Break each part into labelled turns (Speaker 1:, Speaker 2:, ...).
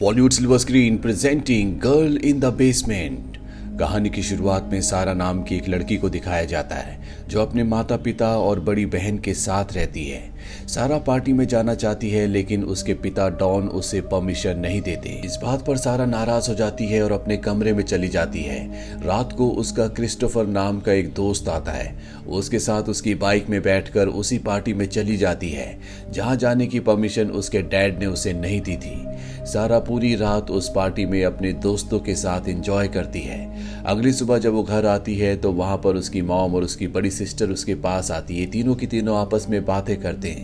Speaker 1: Bollywood silver screen presenting girl in the basement. कहानी की शुरुआत में सारा नाम की एक लड़की को दिखाया जाता है जो अपने माता पिता और बड़ी बहन के साथ रहती है। सारा पार्टी में जाना चाहती है लेकिन उसके पिता डॉन उसे परमिशन नहीं देते। इस बात पर सारा नाराज हो जाती है और अपने कमरे में चली जाती है। रात को उसका क्रिस्टोफर नाम का एक दोस्त आता है। वो उसके साथ उसकी बाइक में बैठकर उसी पार्टी में चली जाती है जहां जाने की परमिशन उसके डैड ने उसे नहीं दी थी। सारा पूरी रात उस पार्टी में अपने दोस्तों के साथ एंजॉय करती है। अगली सुबह जब वो घर आती है तो वहां पर उसकी मॉम और उसकी बड़ी सिस्टर उसके पास आती है। तीनों की तीनों आपस में बातें करते हैं।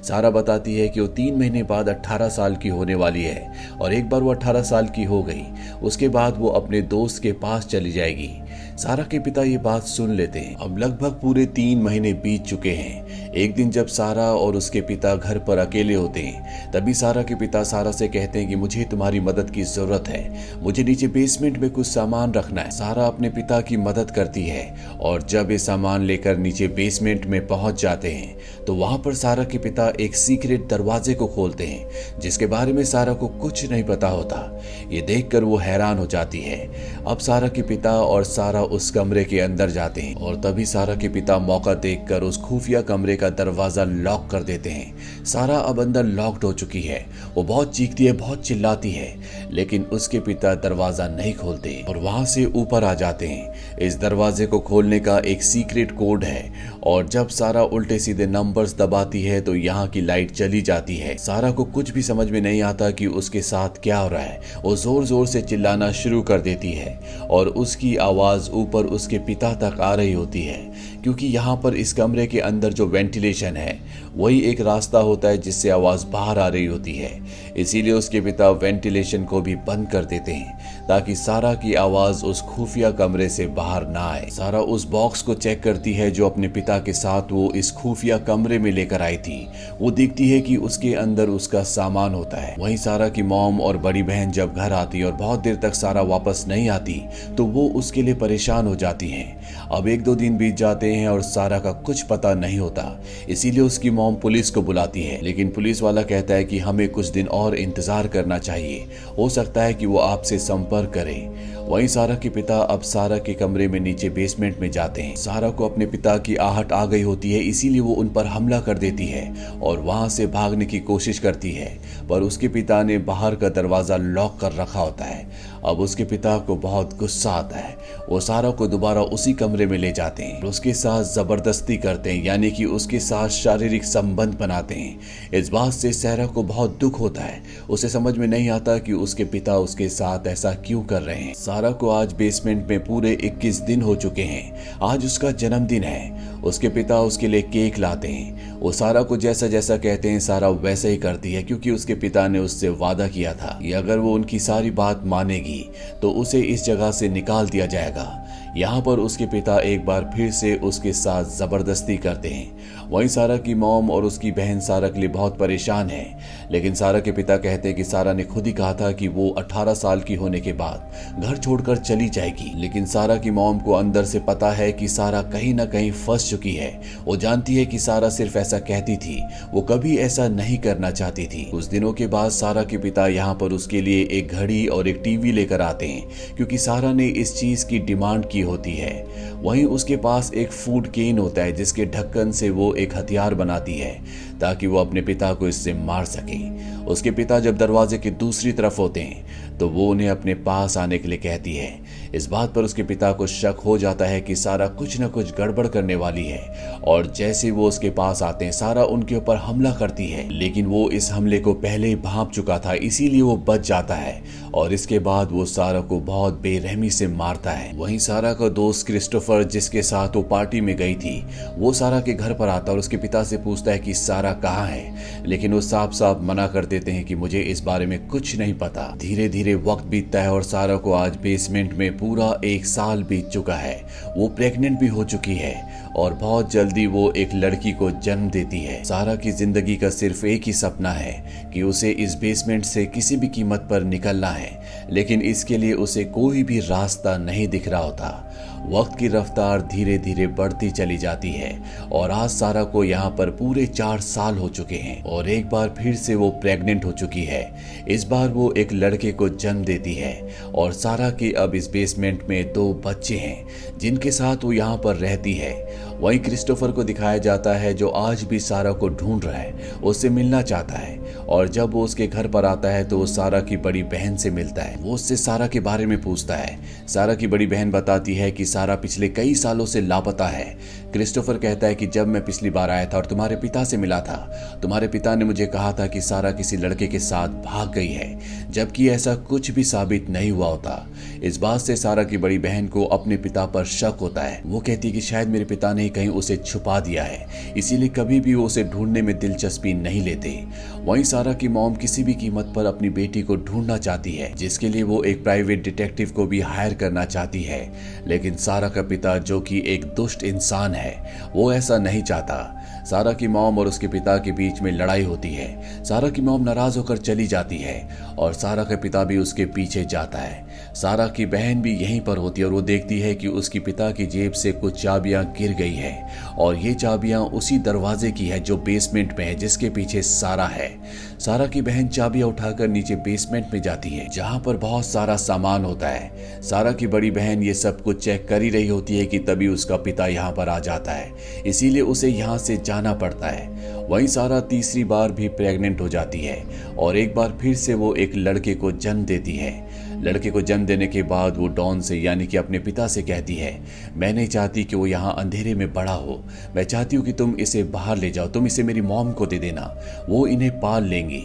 Speaker 1: सारा बताती है कि वो 3 महीने बाद 18 साल की होने वाली है और एक बार वो 18 साल की हो गई उसके बाद वो अपने दोस्त के पास चली जाएगी। सारा के पिता ये बात सुन लेते हैं। अब लगभग पूरे 3 महीने बीत चुके हैं। एक दिन जब सारा और उसके पिता घर पर अकेले होते हैं तभी सारा के पिता सारा से कहते हैं कि मुझे तुम्हारी मदद की जरूरत है, मुझे नीचे बेसमेंट में कुछ सामान रखना है। सारा अपने पिता की मदद करती है और जब ये सामान लेकर नीचे बेसमेंट में पहुंच जाते हैं तो वहां पर सारा के पिता एक सीक्रेट दरवाजे को खोलते हैं जिसके बारे में सारा को कुछ नहीं पता होता। ये देखकर वो हैरान हो जाती है। अब सारा के पिता और सारा उस कमरे के अंदर जाते हैं और तभी सारा के पिता मौका देखकर उस खुफिया कमरे का दरवाजा लॉक कर देते हैं। सारा अब अंदर लॉक्ड हो चुकी है। वो बहुत चीखती है, बहुत चिल्लाती है, लेकिन उसके पिता दरवाजा नहीं खोलते और वहां से ऊपर आ जाते हैं। इस दरवाजे को खोलने का एक सीक्रेट कोड है और जब सारा उल्टे सीधे नंबर्स दबाती है तो यहाँ की लाइट चली जाती है। सारा को कुछ भी समझ में नहीं आता कि उसके साथ क्या हो रहा है। वो जोर जोर से चिल्लाना शुरू कर देती है और उसकी आवाज ऊपर उसके पिता तक आ रही होती है क्योंकि यहाँ पर इस कमरे के अंदर जो वेंटिलेशन है वही एक रास्ता होता है जिससे आवाज बाहर आ रही होती है। इसीलिए उसके पिता वेंटिलेशन को भी बंद कर देते हैं ताकि सारा की आवाज उस खुफिया कमरे से बाहर ना आए। सारा उस बॉक्स को चेक करती है जो अपने पिता के साथ वो इस खुफिया कमरे में लेकर आई थी। वो देखती है कि उसके अंदर उसका सामान होता है। वहीं सारा की मॉम और बड़ी बहन जब घर आती और बहुत देर तक सारा वापस नहीं आती तो वो उसके लिए परेशान हो जाती हैं। अब 1-2 दिन बीत जाते हैं और सारा का कुछ पता नहीं होता। इसीलिए उसकी मॉम पुलिस को बुलाती है लेकिन पुलिस वाला कहता है कि हमें कुछ दिन और इंतजार करना चाहिए, हो सकता है कि वो आपसे संपर्क करे। वहीं सारा के पिता अब सारा के कमरे में नीचे बेसमेंट में जाते हैं। सारा को अपने पिता की आहट आ गई होती है इसीलिए वो उन पर हमला कर देती है और वहां से भागने की कोशिश करती है पर उसके पिता ने बाहर का दरवाजा लॉक कर रखा होता है। अब उसके पिता को बहुत गुस्सा आता है। वो सारा को दोबारा उसी कमरे में ले जाते हैं और उसके साथ जबरदस्ती करते हैं यानी कि उसके साथ शारीरिक संबंध बनाते हैं। इस बात से सारा को बहुत दुख होता है। उसे समझ में नहीं आता कि उसके पिता उसके साथ ऐसा क्यों कर रहे हैं। सारा को आज बेसमेंट में पूरे 21 दिन हो चुके हैं। आज उसका जन्मदिन है। उसके पिता उसके लिए केक लाते हैं। वो सारा को जैसा जैसा कहते हैं सारा वैसा ही करती है क्योंकि उसके पिता ने उससे वादा किया था कि अगर वो उनकी सारी बात मानेगी तो उसे इस जगह से निकाल दिया जाएगा। यहाँ पर उसके पिता एक बार फिर से उसके साथ जबरदस्ती करते हैं। वहीं सारा की मॉम और उसकी बहन सारा के लिए बहुत परेशान है लेकिन सारा के पिता कहते हैं कि सारा ने खुद ही कहा था कि वो 18 साल की होने के बाद घर छोड़कर चली जाएगी। लेकिन सारा की मॉम को अंदर से पता है कि सारा कहीं ना कहीं फंस चुकी है। वो जानती है कि सारा सिर्फ ऐसा कहती थी, वो कभी ऐसा नहीं करना चाहती थी। कुछ दिनों के बाद सारा के पिता यहाँ पर उसके लिए एक घड़ी और एक टीवी लेकर आते हैं क्योंकि सारा ने इस चीज की डिमांड की होती है। वहीं उसके पास एक फूड केन होता है जिसके ढक्कन से वो एक हथियार बनाती है ताकि वो अपने पिता को इससे मार सके। उसके पिता जब दरवाजे की दूसरी तरफ होते हैं तो वो उन्हें अपने पास आने के लिए कहती है। इस बात पर उसके पिता को शक हो जाता है कि सारा कुछ न कुछ गड़बड़ करने वाली है और जैसे वो उसके पास आते हैं सारा उनके ऊपर हमला करती है लेकिन वो इस हमले को पहले ही भांप चुका था इसीलिए वो बच जाता है और इसके बाद वो सारा को बहुत बेरहमी से मारता है। वहीं सारा का दोस्त क्रिस्टोफर जिसके साथ वो पार्टी में गई थी वो सारा के घर पर आता और उसके पिता से पूछता है कि सारा कहाँ है लेकिन वो साफ साफ मना कर देते हैं कि मुझे इस बारे में कुछ नहीं पता। धीरे धीरे वक्त बीतता है और सारा को आज बेसमेंट में पूरा 1 साल बीत चुका है। वो प्रेग्नेंट भी हो चुकी है और बहुत जल्दी वो एक लड़की को जन्म देती है। सारा की जिंदगी का सिर्फ एक ही सपना है कि उसे इस बेसमेंट से किसी भी कीमत पर निकलना है लेकिन इसके लिए उसे कोई भी रास्ता नहीं दिख रहा होता। वक्त की रफ्तार धीरे धीरे बढ़ती चली जाती है और आज सारा को यहाँ पर पूरे 4 साल हो चुके हैं और एक बार फिर से वो प्रेग्नेंट हो चुकी है। इस बार वो एक लड़के को जन्म देती है और सारा के अब इस बेसमेंट में 2 बच्चे हैं जिनके साथ वो यहाँ पर रहती है। वहीं क्रिस्टोफर को दिखाया जाता है जो आज भी सारा को ढूंढ रहा है, उससे मिलना चाहता है और जब वो उसके घर पर आता है तो वो सारा की बड़ी बहन से मिलता है। वो उससे सारा के बारे में पूछता है। सारा की बड़ी बहन बताती है कि सारा पिछले कई सालों से लापता है। क्रिस्टोफर कहता है कि जब मैं पिछली बार आया था और तुम्हारे पिता से मिला था, तुम्हारे पिता ने मुझे कहा था कि सारा किसी लड़के के साथ भाग गई है, जबकि ऐसा कुछ भी साबित नहीं हुआ होता। इस बात से सारा की बड़ी बहन को अपने पिता पर शक होता है। वो कहती है कि शायद मेरे पिता ने कहीं उसे छुपा दिया है, इसीलिए कभी भी वो उसे ढूंढने में दिलचस्पी नहीं लेते। वहीं सारा की मॉम किसी भी कीमत पर अपनी बेटी को ढूंढना चाहती है, जिसके लिए वो एक प्राइवेट डिटेक्टिव को भी हायर करना चाहती है, लेकिन सारा का पिता जो कि एक दुष्ट इंसान है वो ऐसा नहीं चाहता। सारा की मॉम और उसके पिता के बीच में लड़ाई होती है। सारा की मॉम नाराज होकर चली जाती है और सारा का पिता भी उसके पीछे जाता है। सारा की बहन भी यहीं पर होती है और वो देखती है कि उसके पिता की जेब से कुछ चाबियां गिर गई है और ये चाबियां उसी दरवाजे की है जो बेसमेंट में है, जिसके पीछे सारा है। सारा की बहन चाबियां उठाकर नीचे बेसमेंट में जाती है जहां पर बहुत सारा सामान होता है। सारा की बड़ी बहन ये सब कुछ चेक कर ही रही होती है कि तभी उसका पिता यहाँ पर आ जाता है, इसीलिए उसे यहाँ से जाना पड़ता है। वहीं सारा तीसरी बार भी प्रेग्नेंट हो जाती है और एक बार फिर से वो एक लड़के को जन्म देती है। लड़के को जन्म देने के बाद वो डॉन से यानी कि अपने पिता से कहती है, मैं नहीं चाहती कि वो यहाँ अंधेरे में बड़ा हो, मैं चाहती हूँ कि तुम इसे बाहर ले जाओ, तुम इसे मेरी मॉम को दे देना, वो इन्हें पाल लेंगी।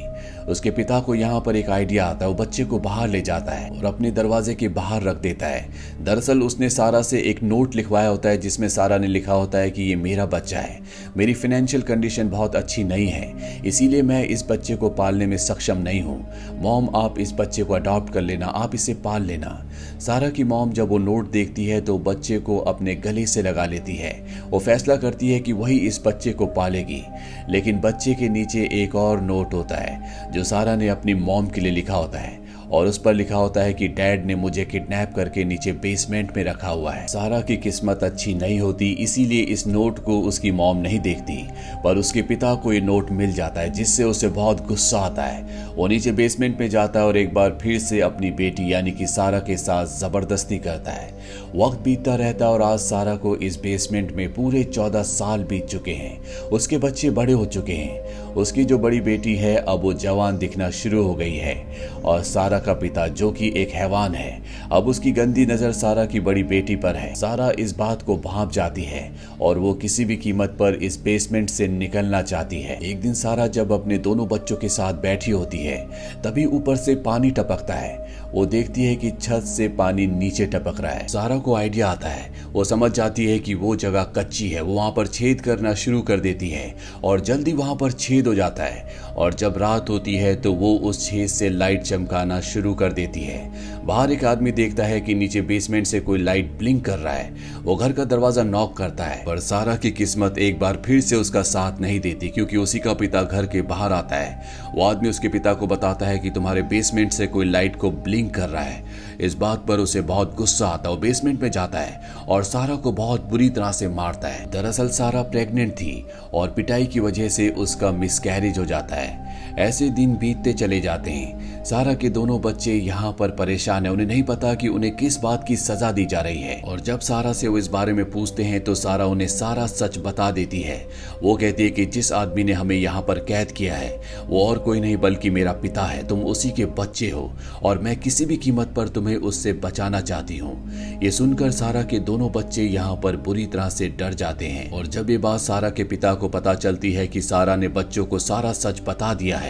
Speaker 1: उसके पिता को यहाँ पर एक आइडिया आता है। वो बच्चे को बाहर ले जाता है और अपने दरवाजे के बाहर रख देता है। दरअसल उसने सारा से एक नोट लिखवाया होता है जिसमें सारा ने लिखा होता है कि ये मेरा बच्चा है, मेरी फाइनेंशियल कंडीशन बहुत अच्छी नहीं है, इसीलिए मैं इस बच्चे को पालने में सक्षम नहीं हूँ। मॉम आप इस बच्चे को अडॉप्ट कर लेना, आप इसे पाल लेना। सारा की मॉम जब वो नोट देखती है तो बच्चे को अपने गले से लगा लेती है। वो फैसला करती है कि वही इस बच्चे को पालेगी, लेकिन बच्चे के नीचे एक और नोट होता है जो सारा ने अपनी मॉम के लिए लिखा होता है और उस पर लिखा होता है कि डैड ने मुझे किडनैप करके नीचे बेसमेंट में रखा हुआ है। सारा की किस्मत अच्छी नहीं होती, इसीलिए इस नोट को उसकी मॉम नहीं देखती, पर उसके पिता को ये नोट मिल जाता है जिससे उसे बहुत गुस्सा आता है। वो नीचे बेसमेंट में जाता है और एक बार फिर से अपनी बेटी यानी कि सारा के साथ जबरदस्ती करता है। वक्त बीतता रहता है और आज सारा को इस बेसमेंट में पूरे 14 साल बीत चुके हैं। उसके बच्चे बड़े हो चुके हैं। उसकी जो बड़ी बेटी है अब वो जवान दिखना शुरू हो गई है और सारा का पिता जो कि एक हैवान है, अब उसकी गंदी नजर सारा की बड़ी बेटी पर है। सारा इस बात को भांप जाती है और वो किसी भी कीमत पर इस बेसमेंट से निकलना चाहती है। एक दिन सारा जब अपने दोनों बच्चों के साथ बैठी होती है तभी ऊपर से पानी टपकता है। वो देखती है कि छत से पानी नीचे टपक रहा है। सारा को आइडिया आता है, वो समझ जाती है कि वो जगह कच्ची है। वो वहां पर छेद करना शुरू कर देती है और जल्दी वहां पर छेद हो जाता है और जब रात होती है तो वो उस छेद से लाइट चमकाना शुरू कर देती है। बाहर एक आदमी देखता है कि नीचे बेसमेंट से कोई लाइट ब्लिंक कर रहा है। वो घर का दरवाजा नॉक करता है, पर सारा की किस्मत एक बार फिर से उसका साथ नहीं देती क्योंकि उसी का पिता घर के बाहर आता है। वो आदमी उसके पिता को बताता है कि तुम्हारे बेसमेंट से कोई लाइट को ब्लिंक कर रहा है। इस बात पर उसे बहुत गुस्सा आता है। वो बेसमेंट में जाता है और सारा को बहुत बुरी तरह से मारता है। दरअसल सारा प्रेग्नेंट थी और पिटाई की वजह से उसका मिसकैरेज हो जाता है। ऐसे दिन बीतते चले जाते हैं। सारा के दोनों बच्चे यहाँ पर परेशान है। उन्हें नहीं पता कि उन्हें किस बात की सजा दी जा रही है और जब सारा से वो इस बारे में पूछते हैं तो सारा उन्हें सारा सच बता देती है। वो कहती है कि जिस आदमी ने हमें यहाँ पर कैद किया है वो और कोई नहीं बल्कि मेरा पिता है। तुम उसी के बच्चे हो और मैं किसी भी कीमत पर तुम्हें उससे बचाना चाहती हूँ। ये सुनकर सारा के दोनों बच्चे यहाँ पर बुरी तरह से डर जाते हैं और जब ये बात सारा के पिता को पता चलती है कि सारा ने बच्चों को सारा सच बता दिया है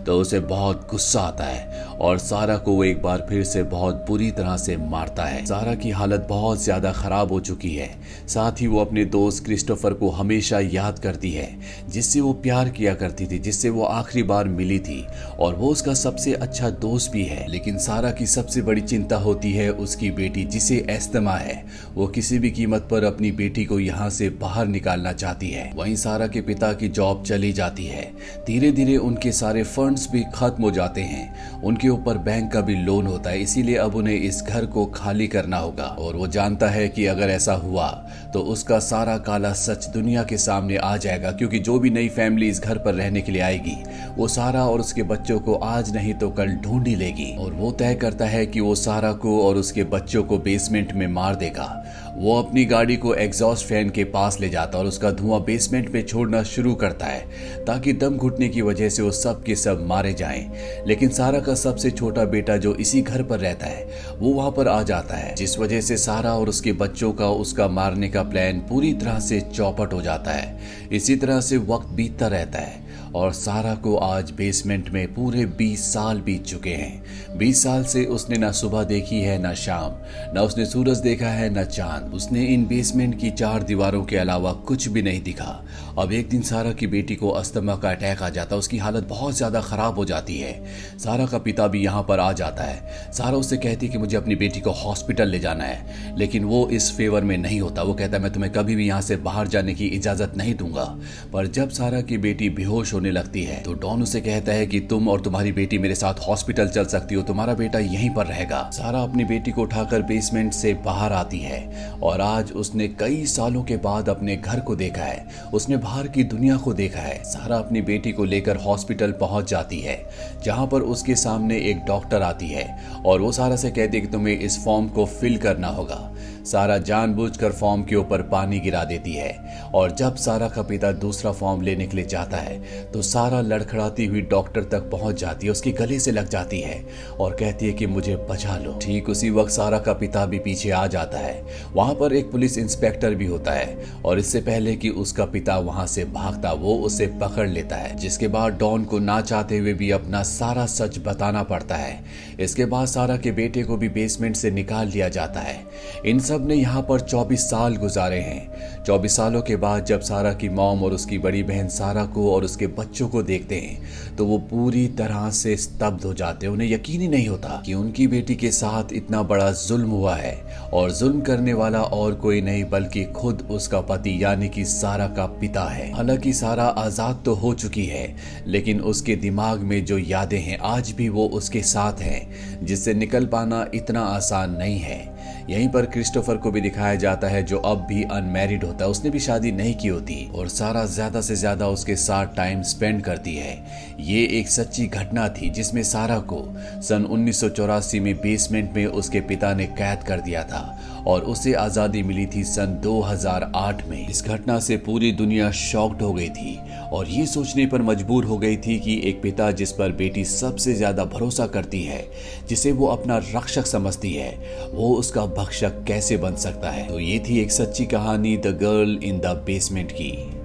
Speaker 1: तो उसे बहुत गुस्सा आता है और सारा को वो एक बार फिर से बहुत बुरी तरह से मारता है। सारा की हालत बहुत ज्यादा खराब हो चुकी है। साथ ही वो अपने दोस्त क्रिस्टोफर को हमेशा याद करती है जिससे वो प्यार किया करती थी, जिससे वो आखिरी बार मिली थी और वो उसका सबसे अच्छा दोस्त भी है। लेकिन सारा की सबसे बड़ी चिंता होती है उसकी बेटी जिसे एस्थमा है। वो किसी भी कीमत पर अपनी बेटी को यहाँ से बाहर निकालना चाहती है। वहीं सारा के पिता की जॉब चली जाती है। धीरे धीरे उनके सारे फंड्स भी खत्म हो जाते हैं उनके ऊपर बैंक का भी लोन होता है, इसीलिए अब उन्हें इस घर को खाली करना होगा। और वो जानता है कि अगर ऐसा हुआ तो उसका सारा काला सच दुनिया के सामने आ जाएगा, क्योंकि जो भी नई फैमिली इस घर पर रहने के लिए आएगी वो सारा और उसके बच्चों को आज नहीं तो कल ढूंढ ही लेगी। और वो तय करता है कि वो सारा को और उसके बच्चों को बेसमेंट में मार देगा। वो अपनी गाड़ी को एग्जॉस्ट फैन के पास ले जाता और उसका धुआं बेसमेंट में छोड़ना शुरू करता है ताकि दम घुटने की वजह से वो सब के सब मारे जाएं। लेकिन सारा का सबसे छोटा बेटा जो इसी घर पर रहता है वो वहां पर आ जाता है, जिस वजह से सारा और उसके बच्चों का उसका मारने का प्लान पूरी तरह से चौपट हो जाता है। इसी तरह से वक्त बीतता रहता है और सारा को आज बेसमेंट में पूरे 20 साल बीत चुके हैं। 20 साल से उसने ना सुबह देखी है ना शाम, ना उसने सूरज देखा है ना चांद। उसने इन बेसमेंट की 4 दीवारों के अलावा कुछ भी नहीं दिखा। अब एक दिन सारा की बेटी को अस्थमा का अटैक आ जाता है, उसकी हालत बहुत ज्यादा खराब हो जाती है। सारा का पिता भी यहाँ पर आ जाता है। सारा उससे कहती कि मुझे अपनी बेटी को हॉस्पिटल ले जाना है, लेकिन वो इस फेवर में नहीं होता। वो कहता है मैं तुम्हें कभी भी यहाँ से बाहर जाने की इजाजत नहीं दूंगा। पर जब सारा की बेटी बेहोश होने लगती है तो डॉन उसे कहता है कि तुम और तुम्हारी बेटी मेरे साथ हॉस्पिटल चल सकती हो, तुम्हारा बेटा यहीं पर रहेगा। सारा अपनी बेटी को उठाकर बेसमेंट से बाहर आती है और आज उसने कई सालों के बाद अपने घर को देखा है, उसने बाहर की दुनिया को देखा है। सारा अपनी बेटी को लेकर हॉस्पिटल पहुंच जाती है, जहां पर उसके सामने एक डॉक्टर आती है और वो सारा से कहती है कि तुम्हें इस फॉर्म को फिल करना होगा। सारा जानबूझकर फॉर्म के ऊपर पानी गिरा देती है और जब सारा का पिता दूसरा फॉर्म लेने के लिए जाता है तो सारा लड़खड़ाती हुई डॉक्टर तक पहुंच जाती है, उसके गले से लग जाती है और कहती है कि मुझे बचा लो। ठीक उसी वक्त सारा का पिता भी पीछे आ जाता है। वहां पर एक पुलिस इंस्पेक्टर भी होता है और इससे पहले कि उसका पिता वहां से भागता वो उसे पकड़ लेता है, जिसके बाद डॉन को ना चाहते हुए भी अपना सारा सच बताना पड़ता है। इसके बाद सारा के बेटे को भी बेसमेंट से निकाल लिया जाता है। इन सब ने यहाँ पर 24 साल गुजारे हैं। 24 सालों के बाद जब सारा की मॉम और उसकी बड़ी बहन सारा को और उसके बच्चों को देखते हैं तो वो पूरी तरह से स्तब्ध हो जाते हैं। उन्हें यकीन ही नहीं होता कि उनकी बेटी के साथ इतना बड़ा जुल्म हुआ है और जुल्म करने वाला और कोई नहीं बल्कि खुद उसका पति यानी कि सारा का पिता है। हालांकि सारा आजाद तो हो चुकी है, लेकिन उसके दिमाग में जो यादें हैं आज भी वो उसके साथ हैं, जिससे निकल पाना इतना आसान नहीं है। यहीं पर क्रिस्टोफर को भी दिखाया जाता है जो अब भी अनमैरिड होता है, उसने भी शादी नहीं की होती और सारा ज्यादा से ज्यादा उसके साथ टाइम स्पेंड करती है। ये एक सच्ची घटना थी जिसमें सारा को सन 1984 में बेसमेंट में उसके पिता ने कैद कर दिया था और उसे आजादी मिली थी सन 2008 में। इस घटना से पूरी दुनिया शॉक्ड हो गई थी और ये सोचने पर मजबूर हो गई थी कि एक पिता जिस पर बेटी सबसे ज्यादा भरोसा करती है, जिसे वो अपना रक्षक समझती है, वो उसका भक्षक कैसे बन सकता है। तो ये थी एक सच्ची कहानी the girl in the basement की।